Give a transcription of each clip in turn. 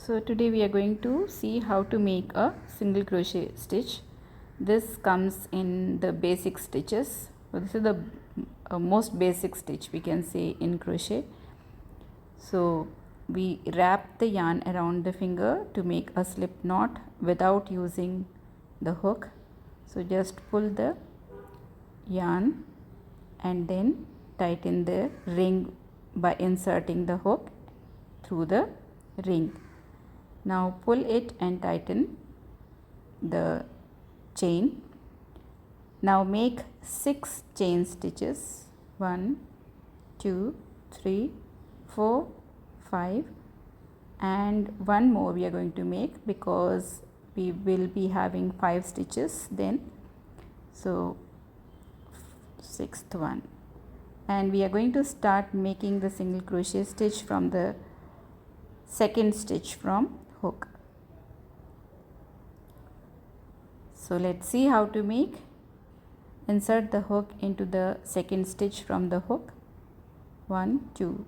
So today we are going to see how to make a single crochet stitch. This comes in the basic stitches. So this is the most basic stitch we can say in crochet. So we wrap the yarn around the finger to make a slip knot without using the hook. So just pull the yarn and then tighten the ring by inserting the hook through the ring. Now pull it and tighten the chain. Now make 6 chain stitches. 1, 2, 3, 4, 5 and one more we are going to make because we will be having 5 stitches then. So 6th one, and we are going to start making the single crochet stitch from the second stitch from hook. So let's see how to make. Insert the hook into the second stitch from the hook. 1, 2.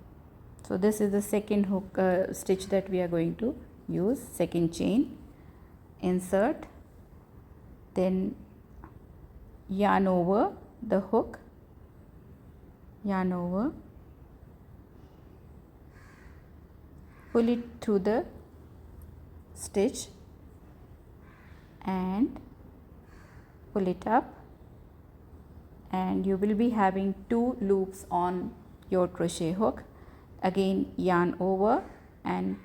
So this is the second hook stitch that we are going to use. Second chain, insert, then yarn over the hook, yarn over, pull it through the stitch and pull it up, and you will be having 2 loops on your crochet hook. Again yarn over and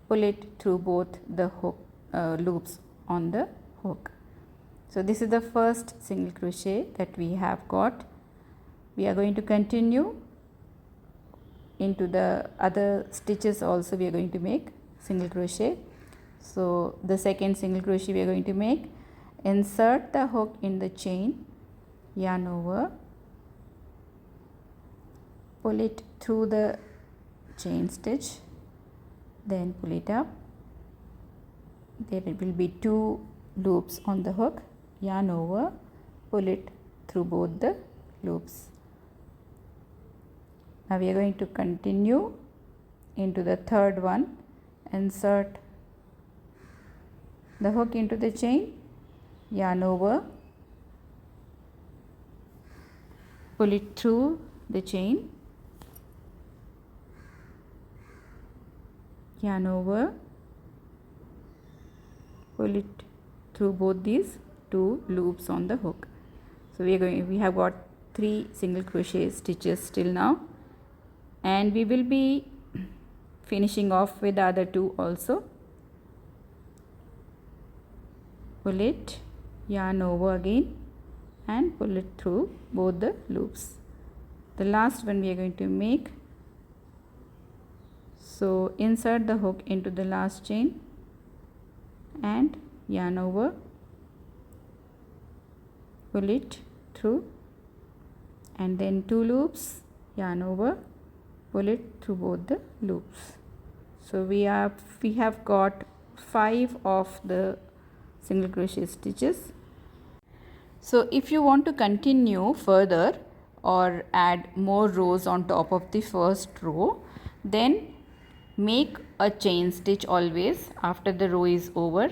pull it through both the hook loops on the hook. So this is the first single crochet that we have got. We are going to continue into the other stitches also. We are going to make single crochet. So the second single crochet we are going to make, insert the hook in the chain, yarn over, pull it through the chain stitch, then pull it up. There will be 2 loops on the hook, yarn over, pull it through both the loops. Now we are going to continue into the third one. Insert the hook into the chain, yarn over, pull it through the chain, yarn over, pull it through both these 2 loops on the hook. So we have got 3 single crochet stitches till now, and we will be finishing off with the other 2 also. Pull it, yarn over again and pull it through both the loops. The last one we are going to make. So insert the hook into the last chain and yarn over, pull it through, and then 2 loops, yarn over, pull it through both the loops. So we have got 5 of the single crochet stitches. So if you want to continue further or add more rows on top of the first row, then make a chain stitch always after the row is over.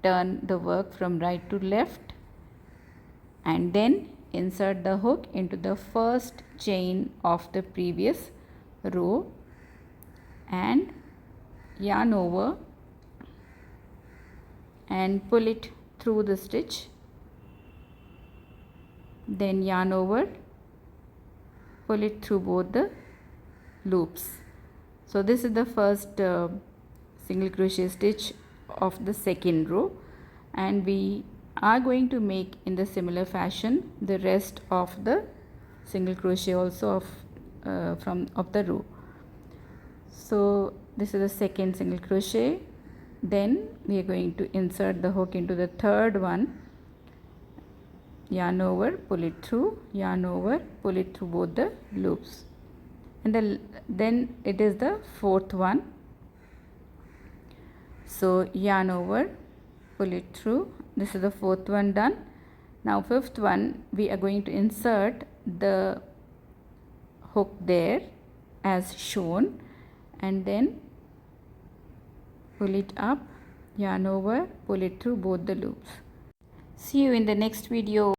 Turn the work from right to left and then insert the hook into the first chain of the previous row and yarn over and pull it through the stitch, then yarn over, pull it through both the loops. So this is the first single crochet stitch of the second row, and we are going to make in the similar fashion the rest of the single crochet also of the row. So this is the second single crochet. Then we are going to insert the hook into the third one, yarn over, pull it through, yarn over, pull it through both the loops, and then it is the fourth one. So yarn over, pull it through. This is the fourth one done. Now fifth one we are going to insert the hook there as shown, and then pull it up, yarn over, pull it through both the loops. See you in the next video.